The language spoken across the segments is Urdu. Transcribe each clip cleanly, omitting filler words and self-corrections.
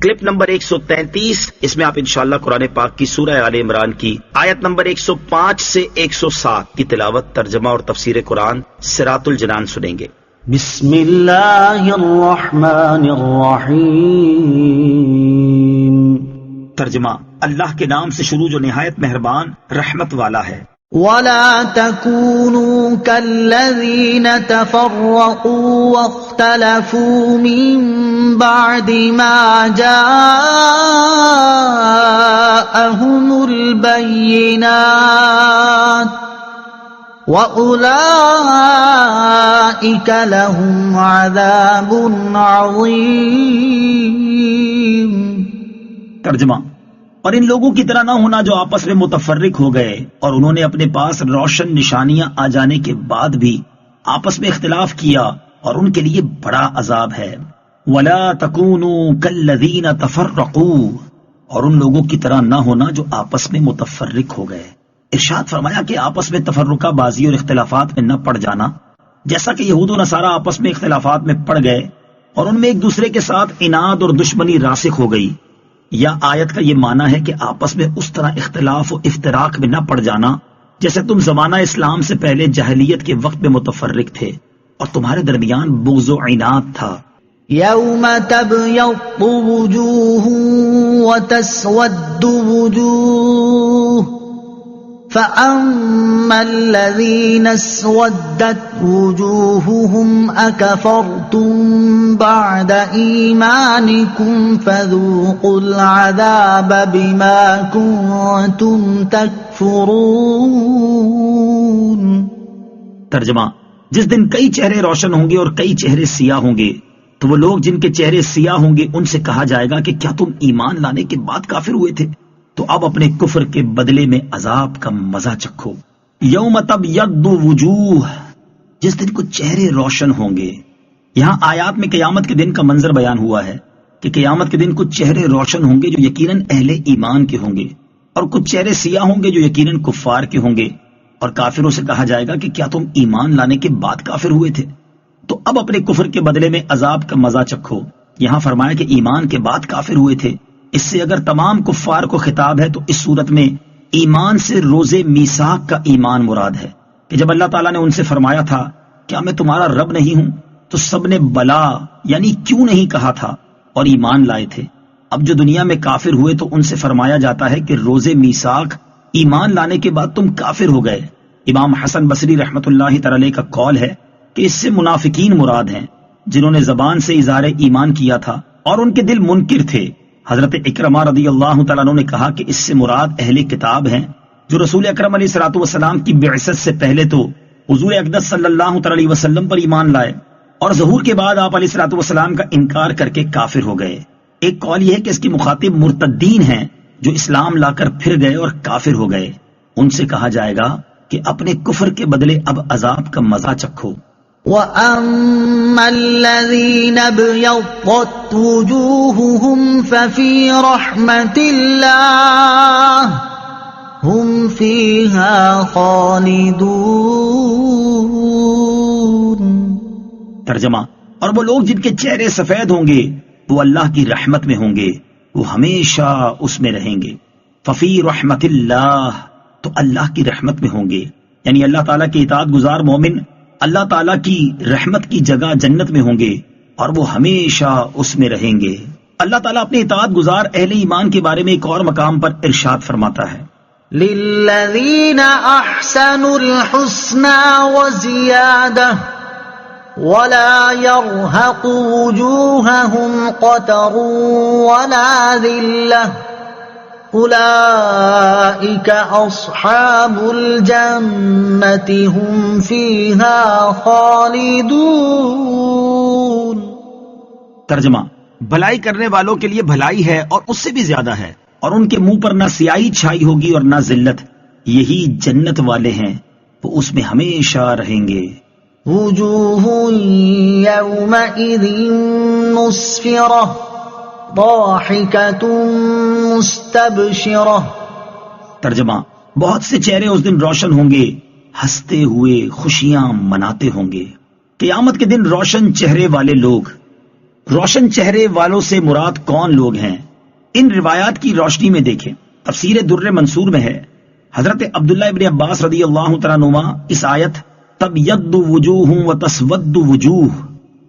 کلپ نمبر 133، اس میں آپ انشاءاللہ قرآن پاک کی سورہ آل عمران کی آیت نمبر 105 سے 107 کی تلاوت، ترجمہ اور تفسیر قرآن صراط الجنان سنیں گے۔ بسم اللہ الرحمن الرحیم۔ ترجمہ، اللہ کے نام سے شروع جو نہایت مہربان رحمت والا ہے۔ وَلَا تَكُونُوا كَالَّذِينَ تَفَرَّقُوا وَاخْتَلَفُوا مِن بَعْدِ مَا جَاءَهُمُ الْبَيِّنَاتُ وَأُولَئِكَ لَهُمْ عَذَابٌ عَظِيمٌ۔ ترجمہ، اور ان لوگوں کی طرح نہ ہونا جو آپس میں متفرق ہو گئے اور انہوں نے اپنے پاس روشن نشانیاں آ جانے کے بعد بھی آپس میں اختلاف کیا، اور ان کے لیے بڑا عذاب ہے۔ وَلَا تَكُونُوا كَالَّذِينَ تَفَرَّقُوا، اور ان لوگوں کی طرح نہ ہونا جو آپس میں متفرق ہو گئے۔ ارشاد فرمایا کہ آپس میں تفرقہ بازی اور اختلافات میں نہ پڑ جانا، جیسا کہ یہود و نصارہ آپس میں اختلافات میں پڑ گئے اور ان میں ایک دوسرے کے ساتھ عناد اور دشمنی راسخ ہو گئی۔ یا آیت کا یہ معنی ہے کہ آپس میں اس طرح اختلاف و افتراق میں نہ پڑ جانا جیسے تم زمانہ اسلام سے پہلے جاہلیت کے وقت میں متفرق تھے اور تمہارے درمیان بغض و عناد تھا۔ یوم تبیض وجوہ وتسود وجوہ فَأَمَّا الَّذِينَ اسْوَدَّتْ وُجُوهُهُمْ أَكَفَرْتُمْ بَعْدَ إِيمَانِكُمْ فَذُوقُوا الْعَذَابَ بِمَا كُنتُمْ تَكْفُرُونَ۔ ترجمہ، جس دن کئی چہرے روشن ہوں گے اور کئی چہرے سیاہ ہوں گے تو وہ لوگ جن کے چہرے سیاہ ہوں گے ان سے کہا جائے گا کہ کیا تم ایمان لانے کے بعد کافر ہوئے تھے؟ تو اب اپنے کفر کے بدلے میں عذاب کا مزہ چکھو۔ یوم تبیض وجوہ، جس دن کو چہرے روشن ہوں گے۔ یہاں آیات میں قیامت کے دن کا منظر بیان ہوا ہے کہ قیامت کے دن کچھ چہرے روشن ہوں گے جو یقیناً اہل ایمان کے ہوں گے، اور کچھ چہرے سیاہ ہوں گے جو یقیناً کفار کے ہوں گے، اور کافروں سے کہا جائے گا کہ کیا تم ایمان لانے کے بعد کافر ہوئے تھے؟ تو اب اپنے کفر کے بدلے میں عذاب کا مزہ چکھو۔ یہاں فرمایا کہ ایمان کے بعد کافر ہوئے تھے، اس سے اگر تمام کفار کو خطاب ہے تو اس صورت میں ایمان سے روز میثاق کا ایمان مراد ہے کہ جب اللہ تعالیٰ نے ان سے فرمایا تھا کیا میں تمہارا رب نہیں ہوں، تو سب نے بلا یعنی کیوں نہیں کہا تھا اور ایمان لائے تھے۔ اب جو دنیا میں کافر ہوئے تو ان سے فرمایا جاتا ہے کہ روز میثاق ایمان لانے کے بعد تم کافر ہو گئے۔ امام حسن بصری رحمت اللہ تعالی کا قول ہے کہ اس سے منافقین مراد ہیں جنہوں نے زبان سے اظہار ایمان کیا تھا اور ان کے دل منکر تھے۔ حضرت اکرمہ رضی اللہ تعالیٰ عنہ نے کہا کہ اس سے مراد اہل کتاب ہیں جو رسول اکرم علیہ الصلوۃ والسلام کی بعثت سے پہلے تو حضور اقدس صلی اللہ علیہ وسلم پر ایمان لائے اور ظہور کے بعد آپ علیہ الصلوۃ والسلام کا انکار کر کے کافر ہو گئے۔ ایک قول یہ ہے کہ اس کے مخاطب مرتدین ہیں جو اسلام لا کر پھر گئے اور کافر ہو گئے۔ ان سے کہا جائے گا کہ اپنے کفر کے بدلے اب عذاب کا مزہ چکھو۔ وَأَمَّا الَّذِينَ ابْيَضَّتْ وُجُوهُهُمْ فَفِي رَحْمَةِ اللَّهِ هُمْ فِيهَا خَالِدُونَ۔ ترجمہ، اور وہ لوگ جن کے چہرے سفید ہوں گے وہ اللہ کی رحمت میں ہوں گے، وہ ہمیشہ اس میں رہیں گے۔ ففی رحمت اللہ، تو اللہ کی رحمت میں ہوں گے، یعنی اللہ تعالیٰ کی اطاعت گزار مومن اللہ تعالیٰ کی رحمت کی جگہ جنت میں ہوں گے اور وہ ہمیشہ اس میں رہیں گے۔ اللہ تعالیٰ اپنے اطاعت گزار اہل ایمان کے بارے میں ایک اور مقام پر ارشاد فرماتا ہے، لِلَّذِينَ أَحْسَنُوا الْحُسْنَى وَزِيَادَةٌ وَلَا يَرْهَقُ وُجُوهَهُمْ قَتَرٌ وَلَا ذِلَّةٌ اولئک اصحاب الجنة هم فیہا خالدون۔ ترجمہ، بھلائی کرنے والوں کے لیے بھلائی ہے اور اس سے بھی زیادہ ہے، اور ان کے منہ پر نہ سیاہی چھائی ہوگی اور نہ ذلت، یہی جنت والے ہیں، وہ اس میں ہمیشہ رہیں گے۔ وجوہ یومئذ مسفرہ ضاحکۃ مستبشرہ۔ ترجمہ، بہت سے چہرے اس دن روشن ہوں گے، ہنستے ہوئے خوشیاں مناتے ہوں گے۔ قیامت کے دن روشن چہرے والے لوگ روشن چہرے والوں سے مراد کون لوگ ہیں؟ ان روایات کی روشنی میں دیکھیں، تفسیر در منصور میں ہے، حضرت عبداللہ ابن عباس رضی اللہ تعالیٰ عنہما اس آیت تبیض وجوہ وتسود وجوہ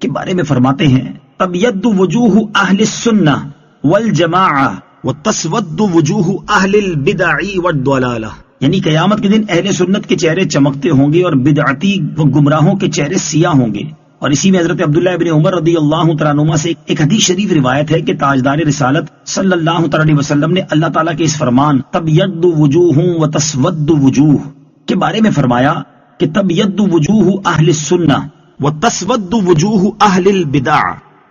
کے بارے میں فرماتے ہیں، تبیض وجوہ اہل السنہ والجماعہ وتسود وجوہ اہل البدع والضلالہ، یعنی قیامت کے دن اہل سنت کے چہرے چمکتے ہوں گے اور بدعتی و گمراہوں کے چہرے سیاہ ہوں گے۔ اور اسی میں حضرت عبداللہ ابن عمر رضی اللہ تعالیٰ عنہما سے ایک حدیث شریف روایت ہے کہ تاجدار رسالت صلی اللہ تعالیٰ علیہ وسلم نے اللہ تعالیٰ کے اس فرمان تبیض وجوہ وتسود وجوہ کے بارے میں فرمایا کہ تبیض وجوہ اہل السنہ وتسود وجوہ اہل البدع،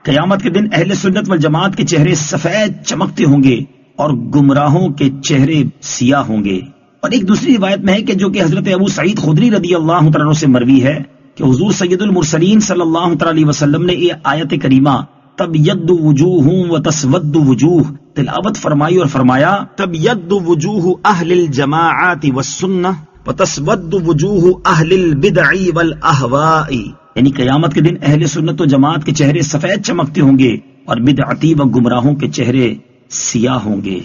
قیامت کے دن اہل سنت والجماعت کے چہرے سفید چمکتے ہوں گے اور گمراہوں کے چہرے سیاہ ہوں گے۔ اور ایک دوسری روایت میں ہے کہ جو کہ حضرت ابو سعید خدری رضی اللہ تعالیٰ عنہ سے مروی ہے کہ حضور سید المرسلین صلی اللہ تعالیٰ علیہ وسلم نے یہ آیت کریمہ تبیض وجوہ وتسود وجوہ تلاوت فرمائی اور فرمایا تبیض وجوہ اہل الجماعات والسنہ وتسود وجوہ اہل البدع والاہواء، یعنی قیامت کے دن اہل سنت و جماعت کے چہرے سفید چمکتے ہوں گے اور بدعتی و گمراہوں کے چہرے سیاہ ہوں گے۔